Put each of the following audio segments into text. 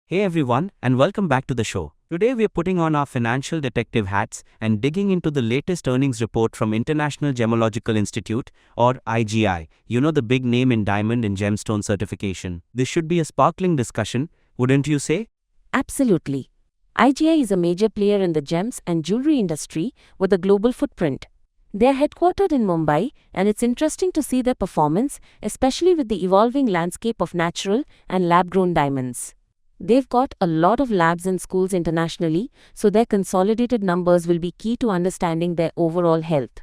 Hey everyone, and welcome back to the show. Today we're putting on our financial detective hats and digging into the latest earnings report from International Gemological Institute, or IGI. You know, the big name in diamond and gemstone certification. This should be a sparkling discussion, wouldn't you say? Absolutely. IGI is a major player in the gems and jewelry industry with a global footprint. They are headquartered in Mumbai, and it's interesting to see their performance, especially with the evolving landscape of natural and lab-grown diamonds. They've got a lot of labs and schools internationally, so their consolidated numbers will be key to understanding their overall health.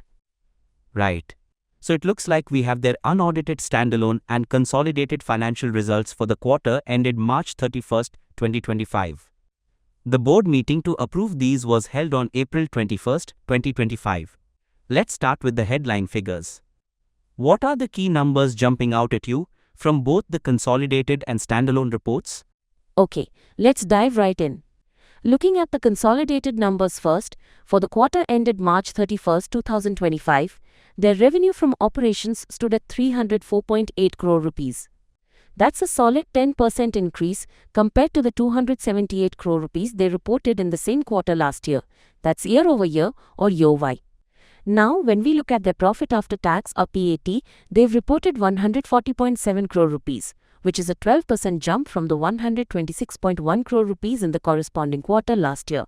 Right. So it looks like we have their unaudited standalone and consolidated financial results for the quarter ended March 31st, 2025. The board meeting to approve these was held on April 21st, 2025. Let's start with the headline figures. What are the key numbers jumping out at you from both the consolidated and standalone reports? Okay, let's dive right in. Looking at the consolidated numbers first, for the quarter ended March 31st, 2025, their revenue from operations stood at 304.8 crore rupees. That's a solid 10% increase compared to the 278 crore rupees they reported in the same quarter last year. That's year over year or YoY. Now, when we look at their profit after tax or PAT, they've reported 140.7 crore rupees, which is a 12% jump from the 126.1 crore rupees in the corresponding quarter last year.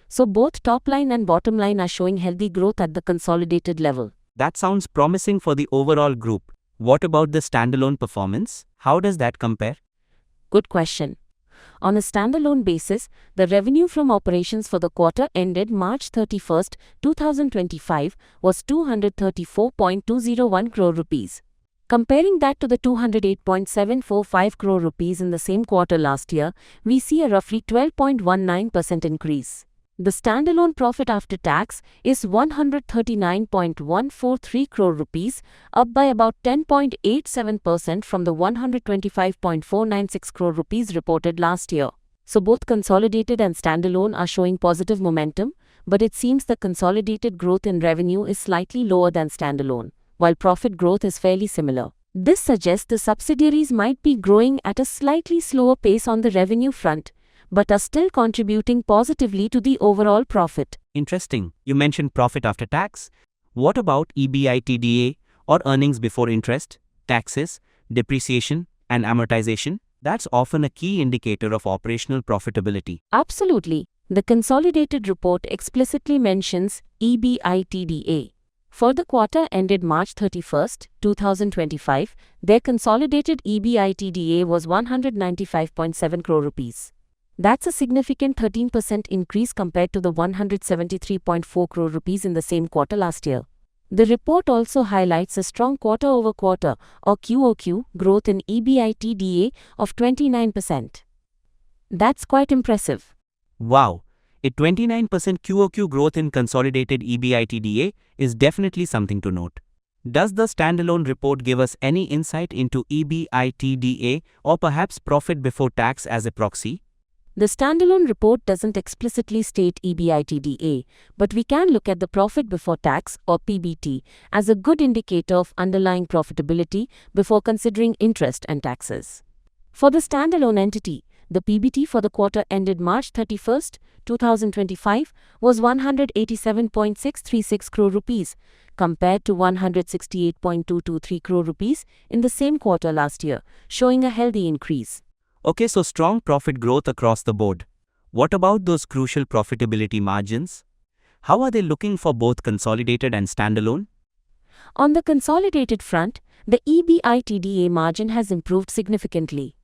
So both top line and bottom line are showing healthy growth at the consolidated level. That sounds promising for the overall group. What about the standalone performance? How does that compare? Good question. On a standalone basis, the revenue from operations for the quarter ended March 31st, 2025 was 234.201 crore rupees. Comparing that to the 208.745 crore rupees in the same quarter last year, we see a roughly 12.19% increase. The standalone profit after tax is 139.143 crore rupees, up by about 10.87% from the 125.496 crore rupees reported last year. So both consolidated and standalone are showing positive momentum, but it seems the consolidated growth in revenue is slightly lower than standalone, while profit growth is fairly similar. This suggests the subsidiaries might be growing at a slightly slower pace on the revenue front, but are still contributing positively to the overall profit. Interesting. You mentioned profit after tax. What about EBITDA or earnings before interest, taxes, depreciation, and amortization? That's often a key indicator of operational profitability. Absolutely. The consolidated report explicitly mentions EBITDA. For the quarter ended March 31st, 2025, their consolidated EBITDA was 195.7 crore rupees. That's a significant 13% increase compared to the 173.4 crore rupees in the same quarter last year. The report also highlights a strong quarter-over-quarter or QoQ growth in EBITDA of 29%. That's quite impressive. Wow, a 29% QoQ growth in consolidated EBITDA is definitely something to note. Does the standalone report give us any insight into EBITDA or perhaps profit before tax as a proxy? The standalone report doesn't explicitly state EBITDA, but we can look at the profit before tax or PBT as a good indicator of underlying profitability before considering interest and taxes. For the standalone entity, the PBT for the quarter ended March 31st, 2025 was 187.636 crore rupees compared to 168.223 crore rupees in the same quarter last year, showing a healthy increase. Okay, so strong profit growth across the board. What about those crucial profitability margins? How are they looking for both consolidated and standalone? On the consolidated front, the EBITDA margin has improved significantly.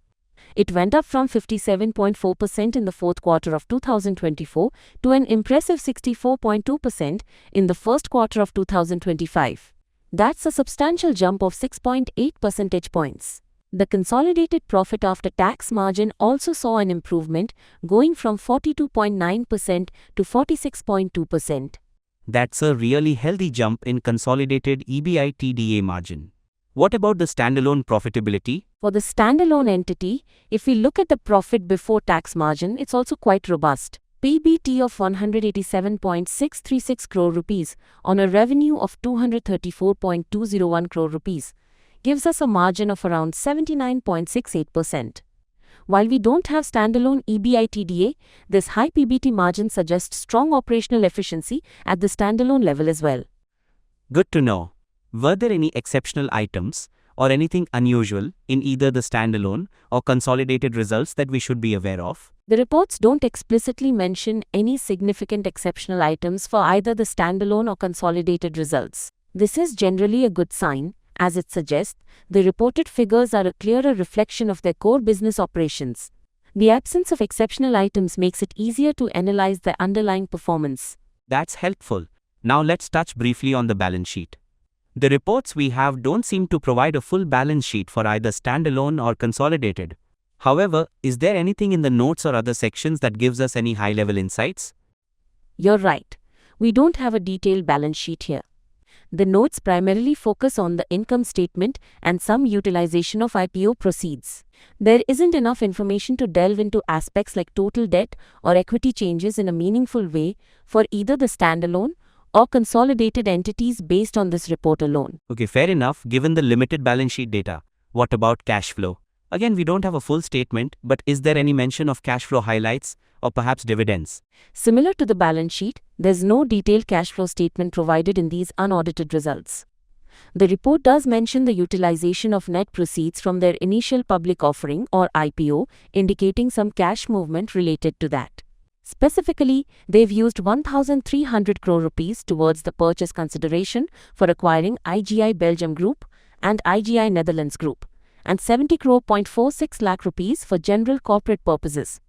It went up from 57.4% in the fourth quarter of 2024 to an impressive 64.2% in the first quarter of 2025. That's a substantial jump of 6.8 percentage points. The consolidated profit after tax margin also saw an improvement, going from 42.9% to 46.2%. That's a really healthy jump in consolidated EBITDA margin. What about the standalone profitability? For the standalone entity, if we look at the profit before tax margin, it's also quite robust. PBT of 187.636 crore rupees on a revenue of 234.201 crore rupees gives us a margin of around 79.68%. While we don't have standalone EBITDA, this high PBT margin suggests strong operational efficiency at the standalone level as well. Good to know. Were there any exceptional items or anything unusual in either the standalone or consolidated results that we should be aware of? The reports don't explicitly mention any significant exceptional items for either the standalone or consolidated results. This is generally a good sign, as it suggests the reported figures are a clearer reflection of their core business operations. The absence of exceptional items makes it easier to analyze the underlying performance. That's helpful. Now let's touch briefly on the balance sheet. The reports we have don't seem to provide a full balance sheet for either standalone or consolidated. However, is there anything in the notes or other sections that gives us any high-level insights? You're right. We don't have a detailed balance sheet here. The notes primarily focus on the income statement and some utilization of IPO proceeds. There isn't enough information to delve into aspects like total debt or equity changes in a meaningful way for either the standalone or consolidated entities based on this report alone. Okay, fair enough, given the limited balance sheet data. What about cash flow? Again, we don't have a full statement, but is there any mention of cash flow highlights or perhaps dividends? Similar to the balance sheet, there's no detailed cash flow statement provided in these unaudited results. The report does mention the utilization of net proceeds from their initial public offering or IPO, indicating some cash movement related to that. Specifically, they've used 1,300 crore rupees towards the purchase consideration for acquiring IGI Belgium Group and IGI Netherlands Group, and 70 crore.46 lakh rupees for general corporate purposes.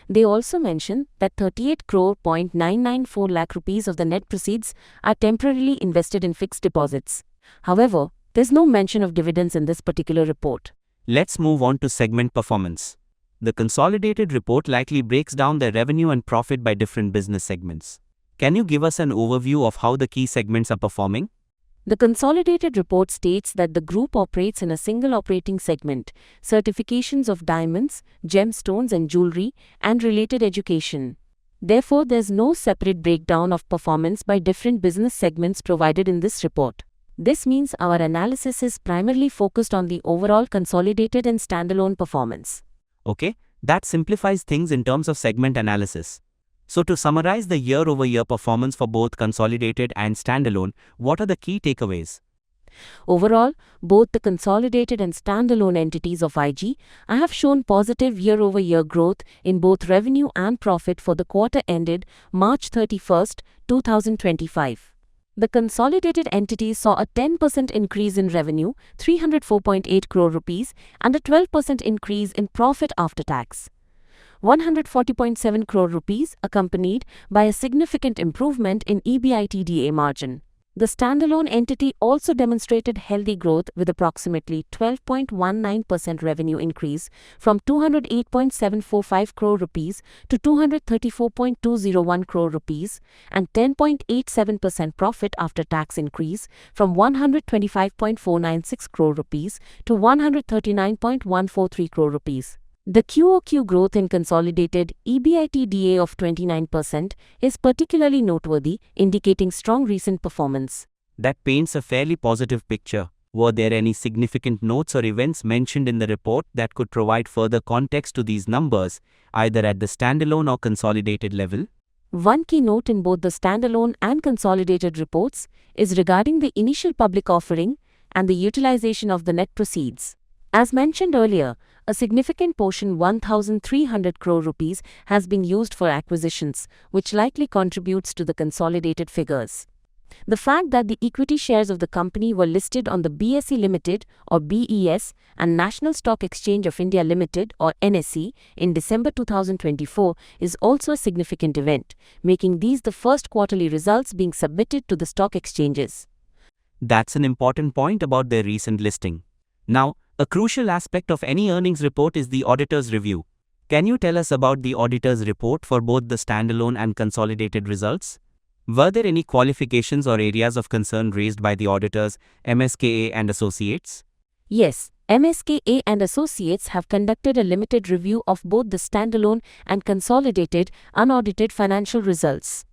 They also mention that 38 crore.994 lakh rupees of the net proceeds are temporarily invested in fixed deposits. However, there's no mention of dividends in this particular report. Let's move on to segment performance. The consolidated report likely breaks down their revenue and profit by different business segments. Can you give us an overview of how the key segments are performing? The consolidated report states that the group operates in a single operating segment, certifications of diamonds, gemstones and jewelry, and related education. Therefore, there's no separate breakdown of performance by different business segments provided in this report. This means our analysis is primarily focused on the overall consolidated and standalone performance. Okay, that simplifies things in terms of segment analysis. So to summarize the year-over-year performance for both consolidated and standalone, what are the key takeaways? Overall, both the consolidated and standalone entities of IG have shown positive year-over-year growth in both revenue and profit for the quarter ended March 31st, 2025. The consolidated entities saw a 10% increase in revenue, 304.8 crore rupees, and a 12% increase in profit after tax, 140.7 crore rupees, accompanied by a significant improvement in EBITDA margin. The standalone entity also demonstrated healthy growth with approximately 12.19% revenue increase from 208.745 crore rupees to 234.201 crore rupees and 10.87% profit after tax increase from 125.496 crore rupees to 139.143 crore rupees. The QoQ growth in consolidated EBITDA of 29% is particularly noteworthy, indicating strong recent performance. That paints a fairly positive picture. Were there any significant notes or events mentioned in the report that could provide further context to these numbers, either at the standalone or consolidated level? One key note in both the standalone and consolidated reports is regarding the initial public offering and the utilization of the net proceeds. As mentioned earlier, a significant portion, 1,300 crore rupees, has been used for acquisitions, which likely contributes to the consolidated figures. The fact that the equity shares of the company were listed on the BSE Limited or BES and National Stock Exchange of India Limited or NSE in December 2024 is also a significant event, making these the first quarterly results being submitted to the stock exchanges. That's an important point about their recent listing. Now, a crucial aspect of any earnings report is the auditor's review. Can you tell us about the auditor's report for both the standalone and consolidated results? Were there any qualifications or areas of concern raised by the auditors, MSKA and Associates? Yes, MSKA and Associates have conducted a limited review of both the standalone and consolidated unaudited financial results.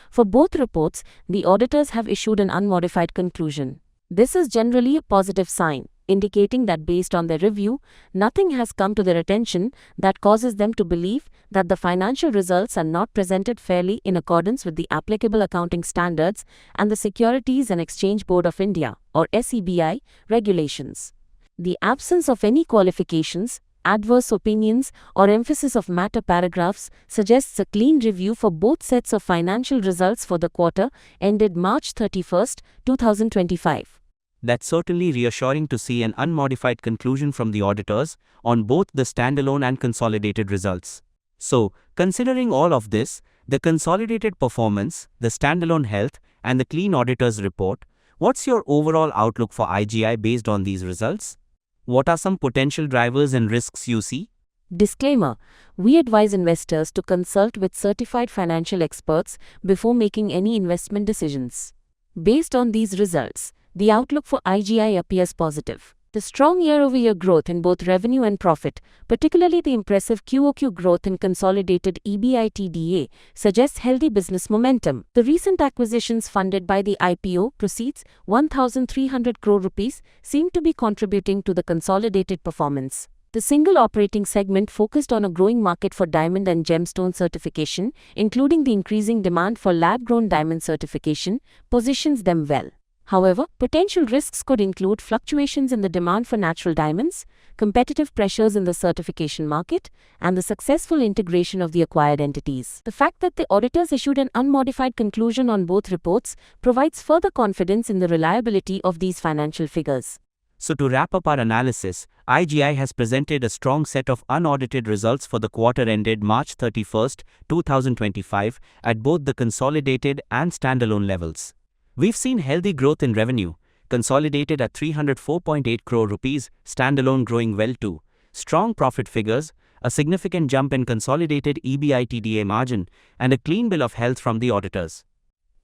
For both reports, the auditors have issued an unmodified conclusion. This is generally a positive sign. indicating that based on their review, nothing has come to their attention that causes them to believe that the financial results are not presented fairly in accordance with the applicable accounting standards and the Securities and Exchange Board of India, or SEBI, regulations. The absence of any qualifications, adverse opinions, or emphasis of matter paragraphs suggests a clean review for both sets of financial results for the quarter ended March 31, 2025. That's certainly reassuring to see an unmodified conclusion from the auditors on both the standalone and consolidated results. So, considering all of this, the consolidated performance, the standalone health, and the clean auditor's report, what's your overall outlook for IGI based on these results? What are some potential drivers and risks you see? Disclaimer: we advise investors to consult with certified financial experts before making any investment decisions. Based on these results, the outlook for IGI appears positive. The strong year-over-year growth in both revenue and profit, particularly the impressive QoQ growth in consolidated EBITDA, suggests healthy business momentum. The recent acquisitions funded by the IPO proceeds, 1,300 crore rupees, seem to be contributing to the consolidated performance. The single operating segment focused on a growing market for diamond and gemstone certification, including the increasing demand for lab-grown diamond certification, positions them well. However, potential risks could include fluctuations in the demand for natural diamonds, competitive pressures in the certification market, and the successful integration of the acquired entities. The fact that the auditors issued an unmodified conclusion on both reports provides further confidence in the reliability of these financial figures. So to wrap up our analysis, IGI has presented a strong set of unaudited results for the quarter ended March 31, 2025 at both the consolidated and standalone levels. We've seen healthy growth in revenue, consolidated at 304.8 crore rupees, standalone growing well too, strong profit figures, a significant jump in consolidated EBITDA margin, and a clean bill of health from the auditors.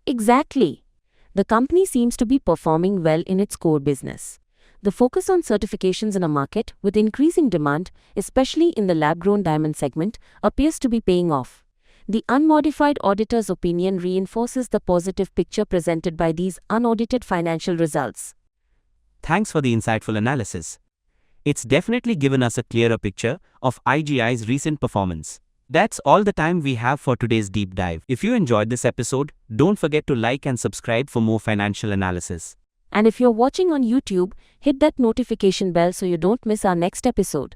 Exactly. The company seems to be performing well in its core business. The focus on certifications in a market with increasing demand, especially in the lab-grown diamond segment, appears to be paying off. The unmodified auditor's opinion reinforces the positive picture presented by these unaudited financial results. Thanks for the insightful analysis. It's definitely given us a clearer picture of IGI's recent performance. That's all the time we have for today's deep dive. If you enjoyed this episode, don't forget to like and subscribe for more financial analysis. And if you're watching on YouTube, hit that notification bell so you don't miss our next episode.